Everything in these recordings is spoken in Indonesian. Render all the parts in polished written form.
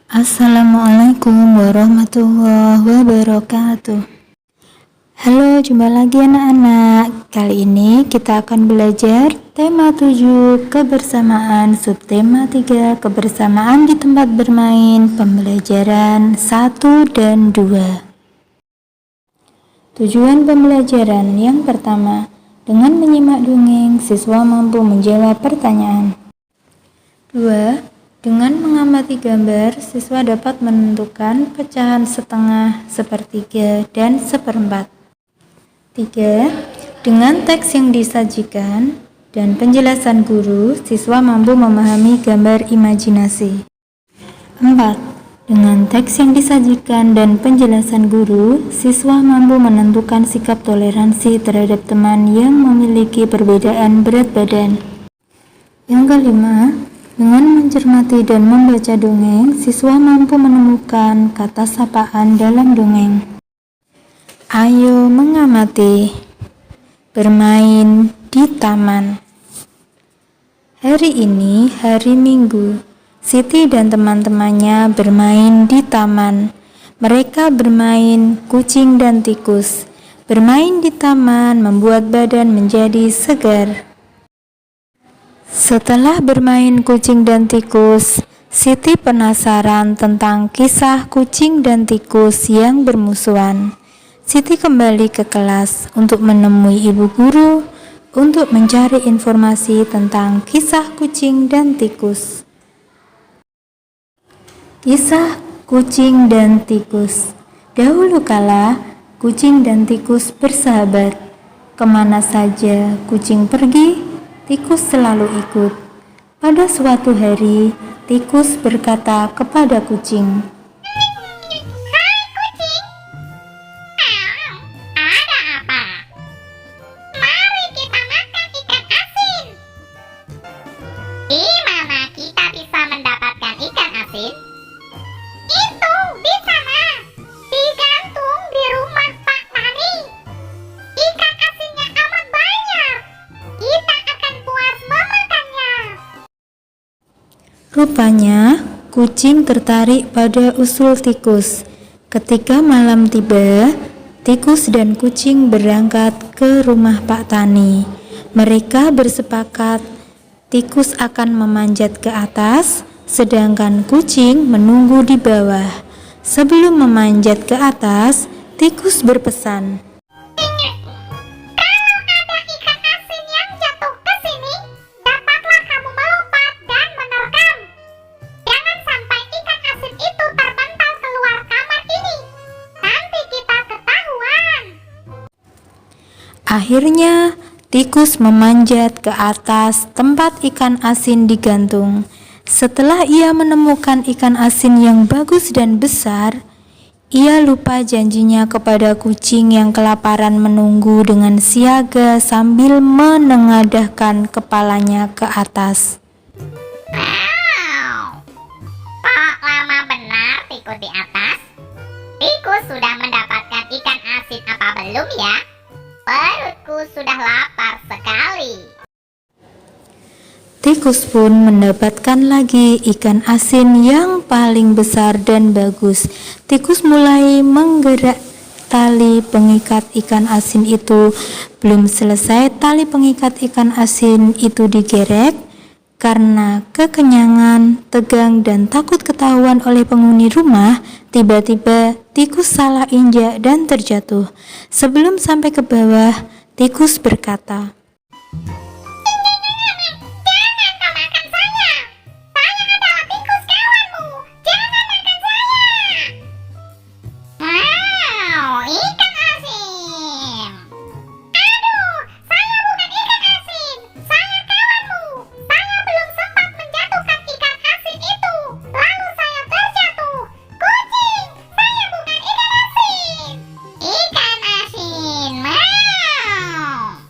Assalamualaikum warahmatullahi wabarakatuh. Halo, jumpa lagi anak-anak. Kali ini kita akan belajar tema 7 kebersamaan, subtema 3 kebersamaan di tempat bermain, pembelajaran 1 dan 2. Tujuan pembelajaran yang pertama, dengan menyimak dongeng, siswa mampu menjawab pertanyaan. 2. Dengan mengamati gambar, siswa dapat menentukan pecahan setengah, sepertiga, dan seperempat. 3. Dengan teks yang disajikan dan penjelasan guru, siswa mampu memahami gambar imajinasi. 4. Dengan teks yang disajikan dan penjelasan guru, siswa mampu menentukan sikap toleransi terhadap teman yang memiliki perbedaan berat badan. Yang kelima, dengan mencermati dan membaca dongeng, siswa mampu menemukan kata sapaan dalam dongeng. Ayo mengamati. Bermain di taman. Hari ini hari Minggu. Siti dan teman-temannya bermain di taman. Mereka bermain kucing dan tikus. Bermain di taman membuat badan menjadi segar. Setelah bermain kucing dan tikus, Siti penasaran tentang kisah kucing dan tikus yang bermusuhan. Siti kembali ke kelas untuk menemui ibu guru untuk mencari informasi tentang kisah kucing dan tikus. Kisah kucing dan tikus. Dahulu kala, kucing dan tikus bersahabat. Kemana saja kucing pergi, tikus selalu ikut. Pada suatu hari, tikus berkata kepada kucing, "Hai kucing, ada apa? Mari kita makan ikan asin." Di mana kita bisa mendapatkan ikan asin? Itu di sana, digantung di rumah Pak Tani. Ikan asinnya amat banyak. Kita akan puas memakannya. Rupanya, kucing tertarik pada usul tikus. Ketika malam tiba, tikus dan kucing berangkat ke rumah Pak Tani. Mereka bersepakat tikus akan memanjat ke atas, sedangkan kucing menunggu di bawah. Sebelum memanjat ke atas, tikus berpesan, Kalau ada ikan asin yang jatuh ke sini, dapatlah kamu melompat dan menerkam. Jangan sampai ikan asin itu terpental keluar kamar ini. Nanti kita ketahuan. Akhirnya, tikus memanjat ke atas tempat ikan asin digantung. Setelah ia menemukan ikan asin yang bagus dan besar, ia lupa janjinya kepada kucing yang kelaparan menunggu dengan siaga sambil menengadahkan kepalanya ke atas. Wow, kok lama benar tikus di atas? Tikus sudah mendapatkan ikan asin apa belum ya? Perutku sudah lapar sekali. Tikus pun mendapatkan lagi ikan asin yang paling besar dan bagus. Tikus mulai menggerak tali pengikat ikan asin itu. Belum selesai tali pengikat ikan asin itu digerek. Karena kekenyangan, tegang, dan takut ketahuan oleh penghuni rumah, tiba-tiba tikus salah injak dan terjatuh. Sebelum sampai ke bawah, tikus berkata, Wow, ikan asin. Aduh, saya bukan ikan asin. Saya kawanmu. Saya belum sempat menjatuhkan ikan asin itu. Lalu saya terjatuh. Kucing, saya bukan ikan asin. Ikan asin, mau.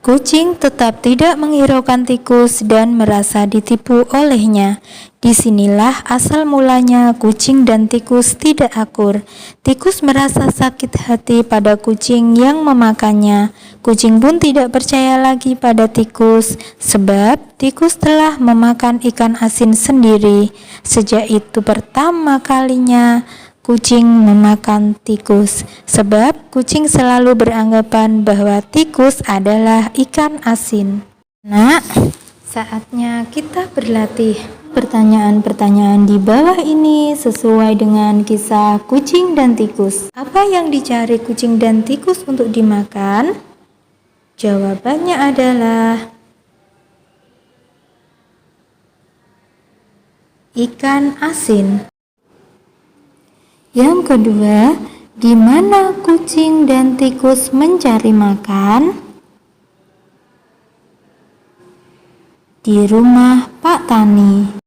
Kucing tetap tidak menghiraukan tikus dan merasa ditipu olehnya. Disinilah asal mulanya kucing dan tikus tidak akur. Tikus merasa sakit hati pada kucing yang memakannya. Kucing pun tidak percaya lagi pada tikus, sebab tikus telah memakan ikan asin sendiri. Sejak itu pertama kalinya kucing memakan tikus, sebab kucing selalu beranggapan bahwa tikus adalah ikan asin. Nak, saatnya kita berlatih. Pertanyaan-pertanyaan di bawah ini sesuai dengan kisah kucing dan tikus. Apa yang dicari kucing dan tikus untuk dimakan? Jawabannya adalah ikan asin. Yang kedua, di mana kucing dan tikus mencari makan? Di rumah Pak Tani.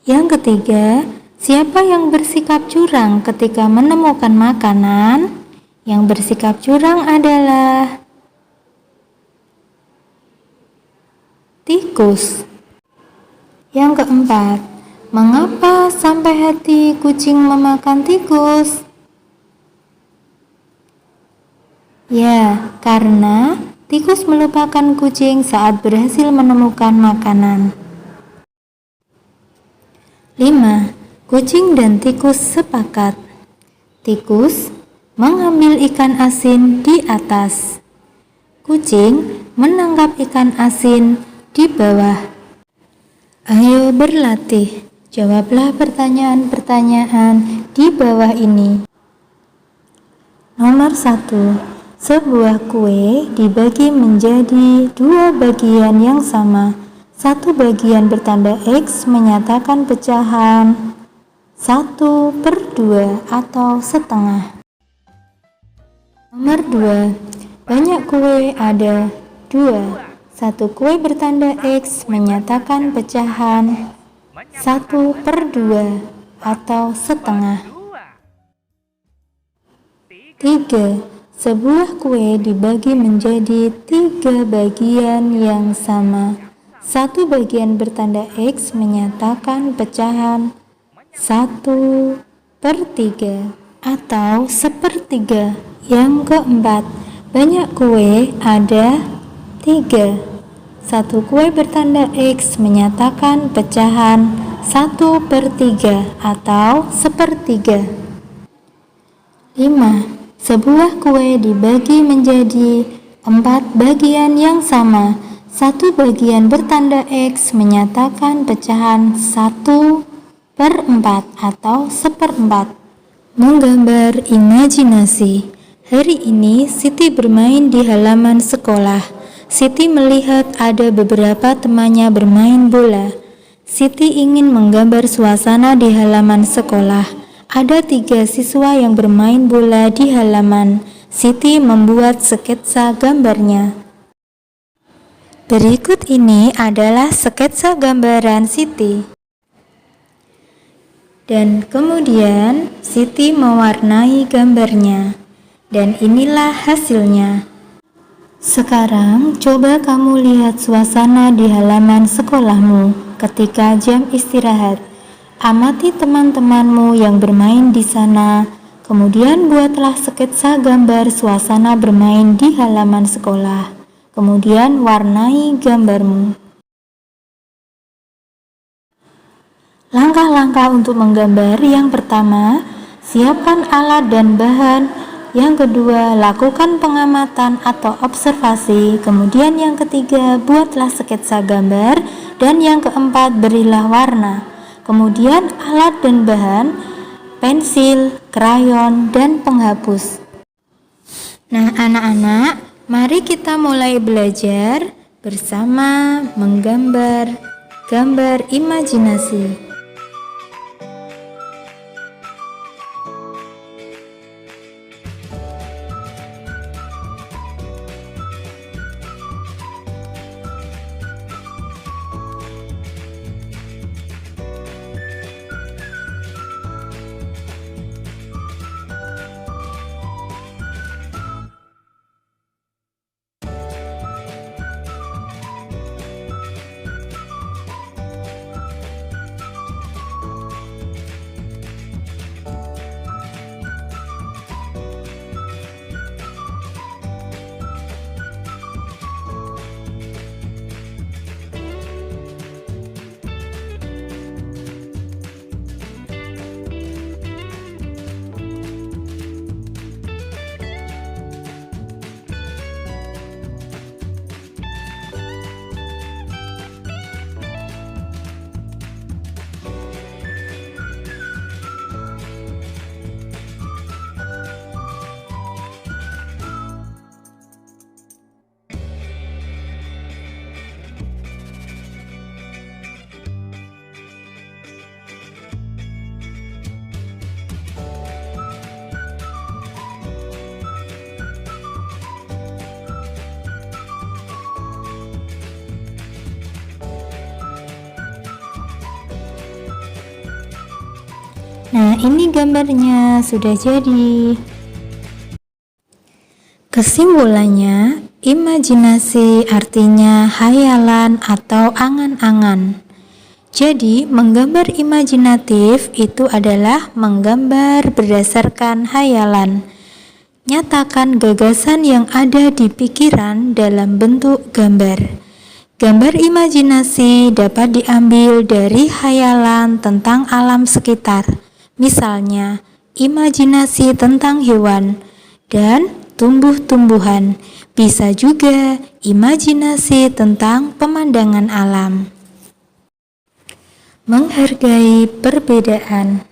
Yang ketiga, siapa yang bersikap curang ketika menemukan makanan? Yang bersikap curang adalah tikus. Yang keempat, mengapa sampai hati kucing memakan tikus? Ya, karena tikus melupakan kucing saat berhasil menemukan makanan. 5. Kucing dan tikus sepakat. Tikus mengambil ikan asin di atas. Kucing menangkap ikan asin di bawah. Ayo berlatih. Jawablah pertanyaan-pertanyaan di bawah ini. Nomor 1. Sebuah kue dibagi menjadi 2 bagian yang sama. Satu bagian bertanda X menyatakan pecahan 1/2 atau setengah. Nomor 2. Banyak kue ada 2. Satu kue bertanda X menyatakan pecahan 1/2 atau setengah. 3. Sebuah kue dibagi menjadi 3 bagian yang sama. Satu bagian bertanda X menyatakan pecahan 1/3 atau 1/3. Yang keempat, banyak kue ada 3. Satu kue bertanda X menyatakan pecahan 1/3 atau 1/3. 5. Sebuah kue dibagi menjadi 4 bagian yang sama. Satu bagian bertanda X menyatakan pecahan 1/4 atau 1/4. Menggambar imajinasi. Hari ini Siti bermain di halaman sekolah. Siti melihat ada beberapa temannya bermain bola. Siti ingin menggambar suasana di halaman sekolah. Ada 3 siswa yang bermain bola di halaman. Siti membuat sketsa gambarnya. Berikut ini adalah sketsa gambaran Siti. Dan kemudian Siti mewarnai gambarnya. Dan inilah hasilnya. Sekarang coba kamu lihat suasana di halaman sekolahmu ketika jam istirahat. Amati teman-temanmu yang bermain di sana. Kemudian buatlah sketsa gambar suasana bermain di halaman sekolah. Kemudian warnai gambarmu. Langkah-langkah untuk menggambar: yang pertama, siapkan alat dan bahan. Yang kedua, lakukan pengamatan atau observasi. Kemudian yang ketiga, buatlah sketsa gambar. Dan yang keempat, berilah warna. Kemudian alat dan bahan: pensil, krayon, dan penghapus. Nah, anak-anak, mari kita mulai belajar bersama menggambar gambar imajinasi. Nah, ini gambarnya sudah jadi. Kesimpulannya, imajinasi artinya hayalan atau angan-angan. Jadi, menggambar imajinatif itu adalah menggambar berdasarkan hayalan. Nyatakan gagasan yang ada di pikiran dalam bentuk gambar. Gambar imajinasi dapat diambil dari hayalan tentang alam sekitar. Misalnya, imajinasi tentang hewan dan tumbuh-tumbuhan. Bisa juga imajinasi tentang pemandangan alam. Menghargai perbedaan.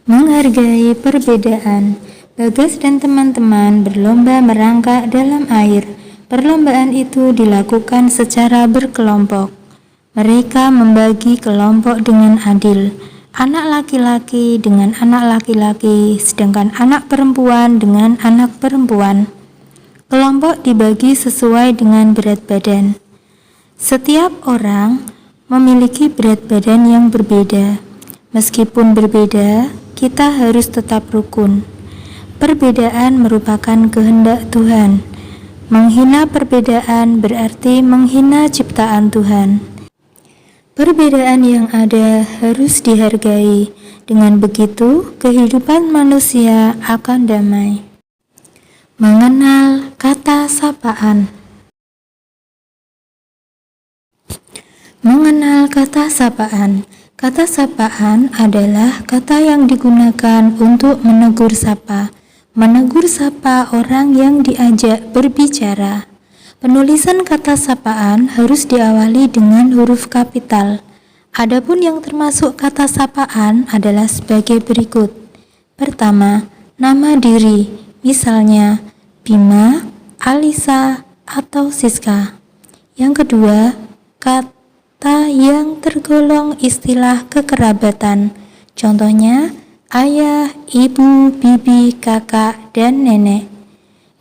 Menghargai perbedaan. Bagas dan teman-teman berlomba merangkak dalam air. Perlombaan itu dilakukan secara berkelompok. Mereka membagi kelompok dengan adil. Anak laki-laki dengan anak laki-laki, sedangkan anak perempuan dengan anak perempuan. Kelompok dibagi sesuai dengan berat badan. Setiap orang memiliki berat badan yang berbeda. Meskipun berbeda, kita harus tetap rukun. Perbedaan merupakan kehendak Tuhan. Menghina perbedaan berarti menghina ciptaan Tuhan. Perbedaan yang ada harus dihargai. Dengan begitu, kehidupan manusia akan damai. Mengenal kata sapaan. Mengenal kata sapaan. Kata sapaan adalah kata yang digunakan untuk menegur sapa. Menegur sapa orang yang diajak berbicara. Penulisan kata sapaan harus diawali dengan huruf kapital. Adapun yang termasuk kata sapaan adalah sebagai berikut. Pertama, nama diri, misalnya Bima, Alisa, atau Siska. Yang kedua, kata yang tergolong istilah kekerabatan, contohnya ayah, ibu, bibi, kakak, dan nenek.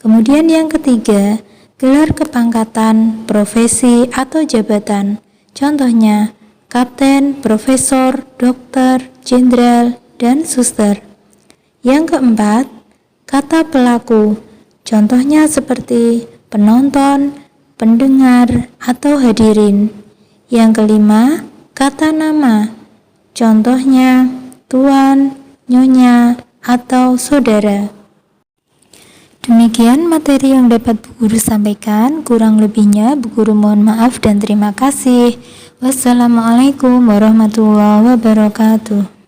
Kemudian yang ketiga, gelar kepangkatan, profesi, atau jabatan, contohnya kapten, profesor, dokter, jenderal, dan suster. Yang keempat, kata pelaku, contohnya seperti penonton, pendengar, atau hadirin. Yang kelima, kata nama, contohnya tuan, nyonya, atau saudara. Demikian materi yang dapat Bu Guru sampaikan, kurang lebihnya Bu Guru mohon maaf dan terima kasih. Wassalamualaikum warahmatullahi wabarakatuh.